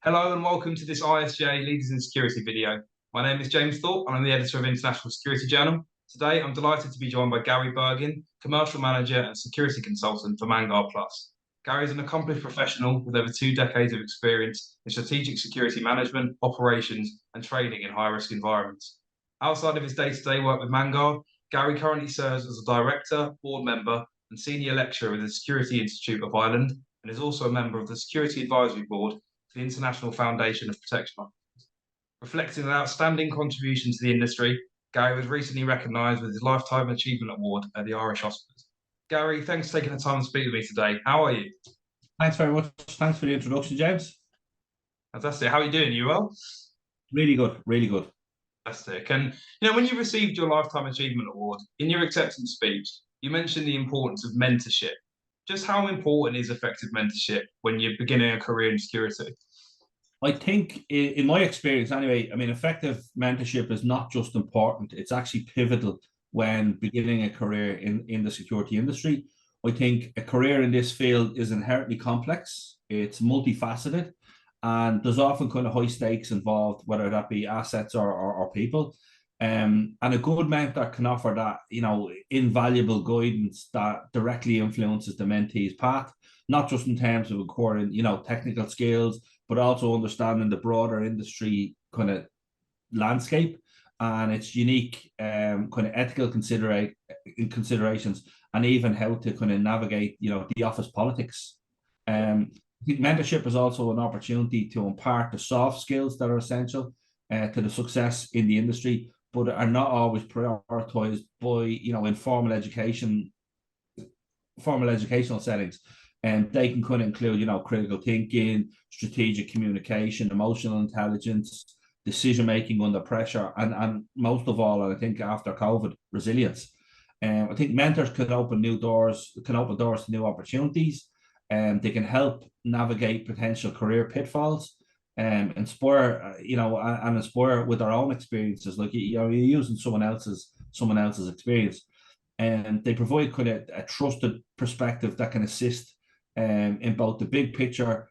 Hello and welcome to this ISJ Leaders in Security video. My name is James Thorpe and I'm the editor of International Security Journal. Today I'm delighted to be joined by Garry Bergin, Commercial Manager and Security Consultant for Manguard Plus. Garry is an accomplished professional with over 2 decades of experience in strategic security management, operations and training in high-risk environments. Outside of his day-to-day work with Manguard, Garry currently serves as a Director, Board Member and Senior Lecturer with the Security Institute of Ireland and is also a member of the Security Advisory Board the International Foundation of Protection Officers. Reflecting an outstanding contribution to the industry, Garry was recently recognised with his Lifetime Achievement Award at the Irish Oscars. Garry, thanks for taking the time to speak with me today. How are you? Thanks very much. Thanks for the introduction, James. Fantastic. How are you doing? You well? Really good, really good. Fantastic. And when you received your Lifetime Achievement Award, in your acceptance speech, you mentioned the importance of mentorship. Just how important is effective mentorship when you're beginning a career in security? I think, in my experience anyway, effective mentorship is not just important, it's actually pivotal when beginning a career in the security industry. I think a career in this field is inherently complex, it's multifaceted, and there's often kind of high stakes involved, whether that be assets or people. And a good mentor can offer that, invaluable guidance that directly influences the mentee's path, not just in terms of acquiring, technical skills, but also understanding the broader industry kind of landscape and its unique kind of ethical considerations, and even how to kind of navigate, the office politics. I think mentorship is also an opportunity to impart the soft skills that are essential to the success in the industry, but are not always prioritized by, in formal educational settings. And they can kind of include, critical thinking, strategic communication, emotional intelligence, decision making under pressure, and most of all, I think after COVID, resilience. I think mentors can open doors to new opportunities, and they can help navigate potential career pitfalls. Inspire, and inspire with their own experiences. Like you're using someone else's experience, and they provide kind of a trusted perspective that can assist in both the big picture,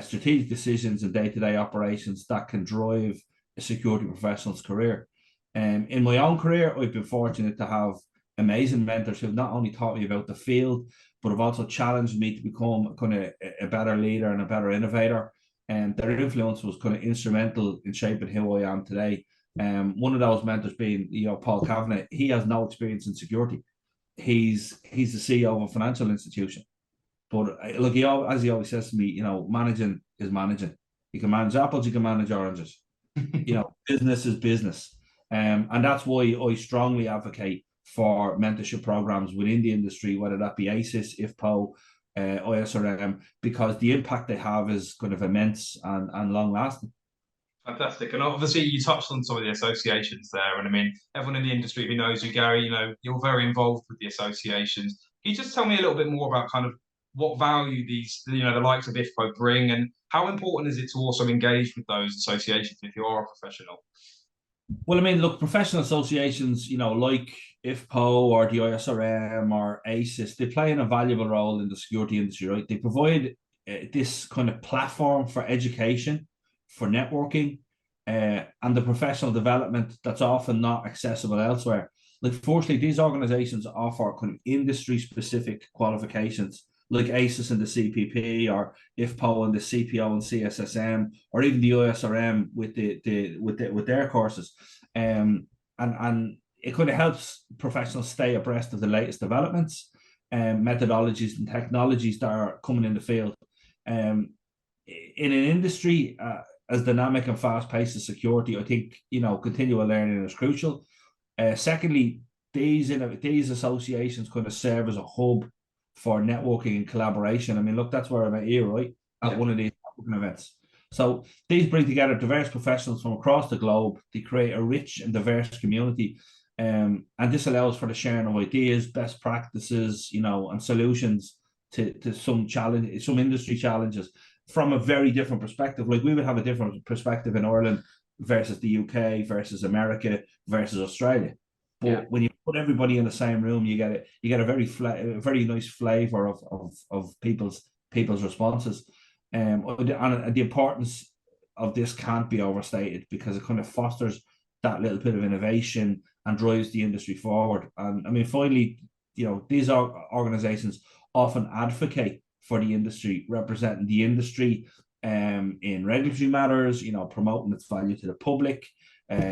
strategic decisions and day-to-day operations that can drive a security professional's career. In my own career, I've been fortunate to have amazing mentors who've not only taught me about the field, but have also challenged me to become kind of a better leader and a better innovator. And their influence was kind of instrumental in shaping who I am today. One of those mentors being, Paul Kavanagh. He has no experience in security. He's the CEO of a financial institution. But look, as he always says to me, managing is managing. You can manage apples, you can manage oranges. Business is business. And that's why I strongly advocate for mentorship programs within the industry, whether that be ACES, IFPO, OSRM, because the impact they have is kind of immense and long lasting. Fantastic. And obviously you touched on some of the associations there. And everyone in the industry who knows you, Garry, you're very involved with the associations. Can you just tell me a little bit more about kind of what value these, the likes of IFPO bring, and how important is it to also engage with those associations if you are a professional? Well, look, professional associations, like IFPO or the ISRM or ACES, they play a valuable role in the security industry, right? They provide this kind of platform for education, for networking, and the professional development that's often not accessible elsewhere. Like, fortunately, these organizations offer kind of industry-specific qualifications, like ACES and the CPP, or IFPO and the CPO and CSSM, or even the OSRM with their courses. And it kind of helps professionals stay abreast of the latest developments, methodologies and technologies that are coming in the field. In an industry as dynamic and fast-paced as security, I think continual learning is crucial. Secondly, these associations kind of serve as a hub for networking and collaboration. Look, that's where I'm at here, right? At one of these networking events. So these bring together diverse professionals from across the globe to create a rich and diverse community. And this allows for the sharing of ideas, best practices, and solutions to some industry challenges from a very different perspective. Like, we would have a different perspective in Ireland versus the UK versus America versus Australia. But when you put everybody in the same room, you get a very nice flavour of people's responses, and the importance of this can't be overstated, because it kind of fosters that little bit of innovation and drives the industry forward. And I mean, finally, these organizations often advocate for the industry, representing the industry in regulatory matters, promoting its value to the public,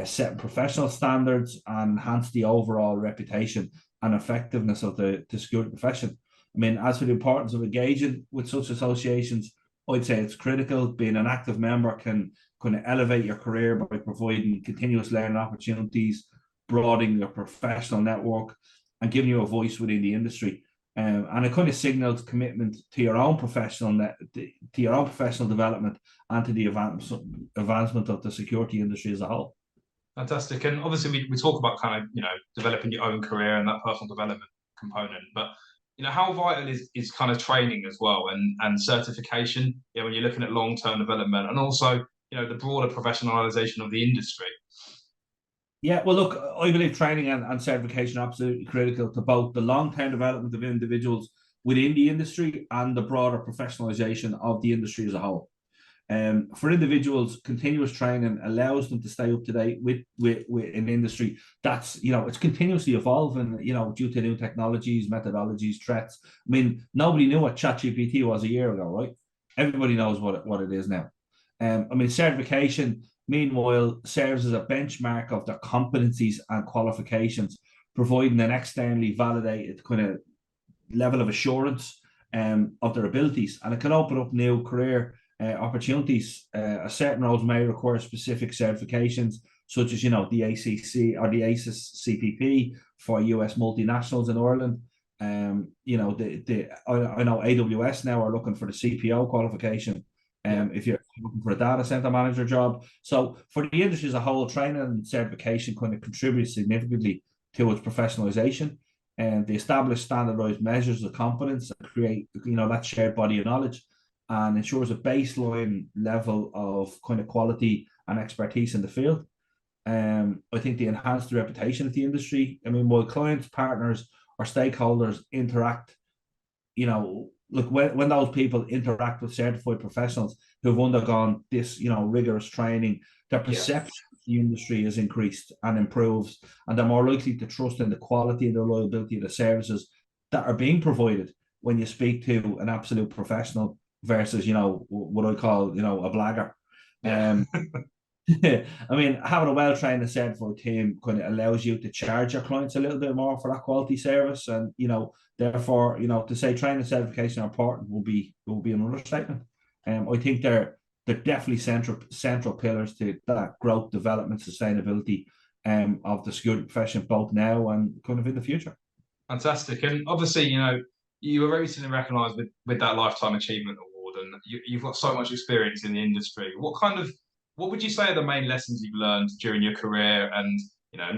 setting professional standards, and enhance the overall reputation and effectiveness of the security profession. I mean, as for the importance of engaging with such associations, I'd say it's critical. Being an active member can kind of elevate your career by providing continuous learning opportunities, broadening your professional network, and giving you a voice within the industry. And it kind of signals commitment to your own professional development and to the advancement of the security industry as a whole. Fantastic. And obviously we talk about kind of, developing your own career and that personal development component, but how vital is kind of training as well, and certification, when you're looking at long-term development, and also, the broader professionalization of the industry? Yeah, well, look, I believe training and certification are absolutely critical to both the long-term development of individuals within the industry and the broader professionalization of the industry as a whole. For individuals, continuous training allows them to stay up to date with an industry that's, it's continuously evolving, due to new technologies, methodologies, threats. I mean, nobody knew what ChatGPT was a year ago, right? Everybody knows what it is now. I mean, certification, meanwhile, serves as a benchmark of their competencies and qualifications, providing an externally validated kind of level of assurance of their abilities. And it can open up new career opportunities. Certain roles may require specific certifications, such as, the ACC or the ACES CPP for US multinationals in Ireland. I know AWS now are looking for the CPO qualification. If you're looking for a data center manager job. So for the industry as a whole, training and certification kind of contributes significantly to its professionalization, and they establish standardized measures of competence and create, that shared body of knowledge, and ensures a baseline level of kind of quality and expertise in the field. I think they enhance the reputation of the industry. I mean, while clients, partners, or stakeholders interact, look, when those people interact with certified professionals who've undergone this, rigorous training, their perception of the industry is increased and improves, and they're more likely to trust in the quality and the reliability of the services that are being provided when you speak to an absolute professional versus, what I call, a blagger. Yeah. I mean, having a well-trained and certified team kind of allows you to charge your clients a little bit more for that quality service, and therefore, to say training and certification are important will be an understatement. I think they're definitely central pillars to that growth, development, sustainability of the security profession, both now and kind of in the future. Fantastic. And obviously, you were recently recognised with that Lifetime Achievement Award, and you've got so much experience in the industry. What would you say are the main lessons you've learned during your career? And,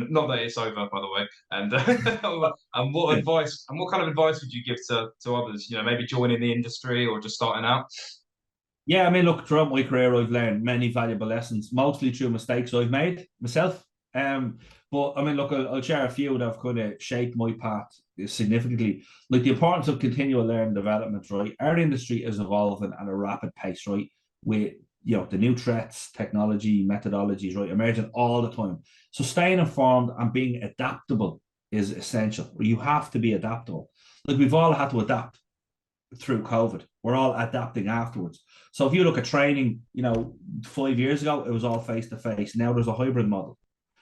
not that it's over, by the way. And and what kind of advice would you give to others? Maybe joining the industry or just starting out. Yeah, I mean, look, throughout my career, I've learned many valuable lessons, mostly through mistakes I've made myself. But I mean, look, I'll share a few that have kind of shaped my path significantly. Like the importance of continual learning development, right? Our industry is evolving at a rapid pace, right? With the new threats, technology, methodologies, right, emerging all the time. So staying informed and being adaptable is essential. You have to be adaptable. Like we've all had to adapt through COVID. We're all adapting afterwards. So if you look at training, 5 years ago, it was all face-to-face. Now there's a hybrid model.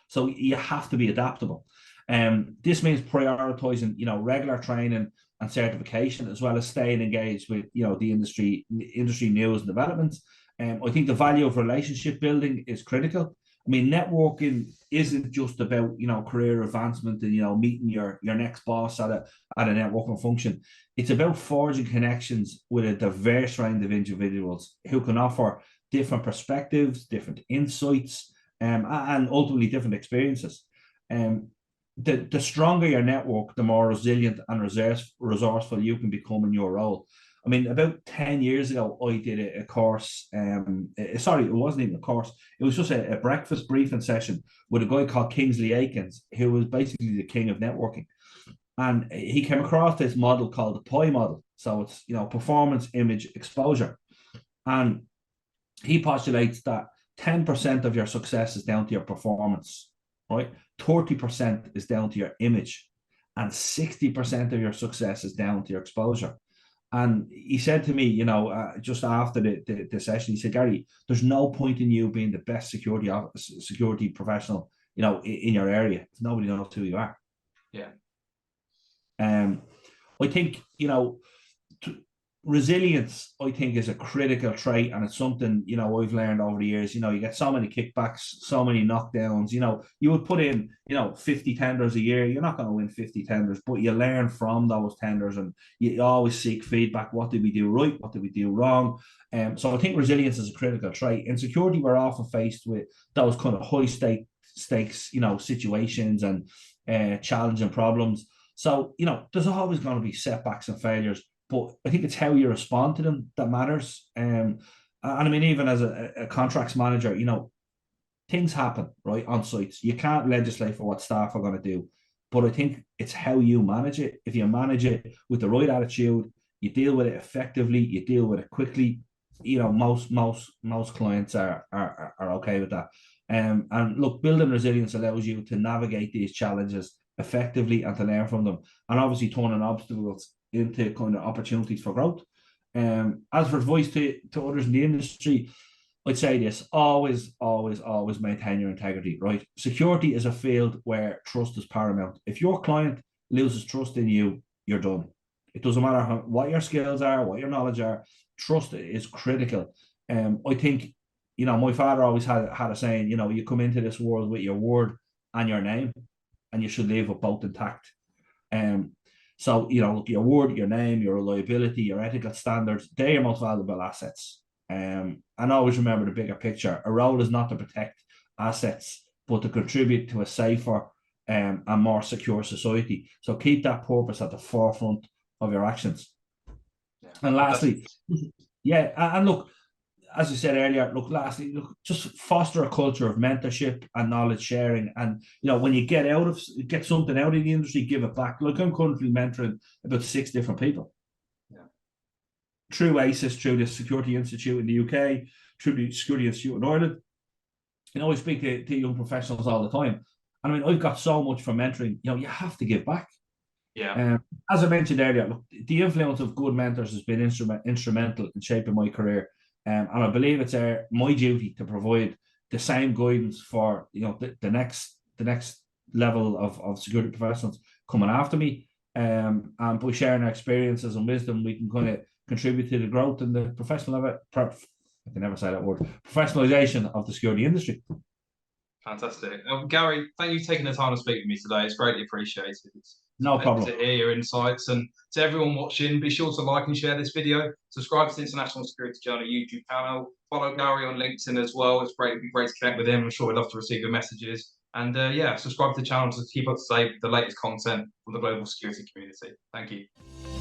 So you have to be adaptable. This means prioritizing, regular training and certification, as well as staying engaged with, the industry news and developments. I think the value of relationship building is critical. I mean, networking isn't just about, career advancement and, meeting your next boss at a networking function. It's about forging connections with a diverse range of individuals who can offer different perspectives, different insights, and ultimately different experiences. The stronger your network, the more resilient and resourceful you can become in your role. I mean, about 10 years ago, I did a course. Sorry, it wasn't even a course. It was just a breakfast briefing session with a guy called Kingsley Aikens, who was basically the king of networking. And he came across this model called the PI model. So it's, performance, image, exposure. And he postulates that 10% of your success is down to your performance, right? 30% is down to your image, and 60% of your success is down to your exposure. And he said to me, just after the session, he said, Garry, there's no point in you being the best security professional, in your area if nobody knows who you are. Yeah. I think, resilience, I think, is a critical trait, and it's something, I've learned over the years. You get so many kickbacks, so many knockdowns. You would put in, 50 tenders a year. You're not going to win 50 tenders, but you learn from those tenders, and you always seek feedback. What did we do right? What did we do wrong? So I think resilience is a critical trait. In security, we're often faced with those kind of high stakes, situations and challenging problems. So, there's always going to be setbacks and failures, but I think it's how you respond to them that matters. And I mean, even as a contracts manager, things happen, right, on sites. You can't legislate for what staff are going to do, but I think it's how you manage it. If you manage it with the right attitude, you deal with it effectively, you deal with it quickly. Most clients are okay with that. And look, building resilience allows you to navigate these challenges effectively and to learn from them, and obviously turning obstacles into kind of opportunities for growth. As for advice to others in the industry, I'd say this: always maintain your integrity, right? Security is a field where trust is paramount. If your client loses trust in you, you're done. It doesn't matter what your skills are, what your knowledge are, trust is critical. I think, my father always had a saying, you come into this world with your word and your name, and you should leave with both intact. So, your word, your name, your reliability, your ethical standards, they're your most valuable assets. And always remember the bigger picture. A role is not to protect assets, but to contribute to a safer and more secure society. So keep that purpose at the forefront of your actions. Yeah. And lastly, and look, as I said earlier, lastly, just foster a culture of mentorship and knowledge sharing. And, when you get something out of the industry, give it back. Look, I'm currently mentoring about 6 different people. Yeah. Through ACES, through the Security Institute in the UK, through the Security Institute in Ireland. I speak to young professionals all the time. And I mean, I've got so much from mentoring. You have to give back. Yeah. As I mentioned earlier, look, the influence of good mentors has been instrumental in shaping my career. And I believe it's my duty to provide the same guidance for the next level of security professionals coming after me. And by sharing our experiences and wisdom, we can kind of contribute to the growth and the I can never say that word, professionalization of the security industry. Fantastic. Garry, thank you for taking the time to speak with me today. It's greatly appreciated. No problem. To hear your insights, and to everyone watching, be sure to like and share this video. Subscribe to the International Security Journal YouTube channel. Follow Garry on LinkedIn as well. It'd be great to connect with him. I'm sure he'd love to receive your messages. And subscribe to the channel to keep up to date with the latest content from the global security community. Thank you.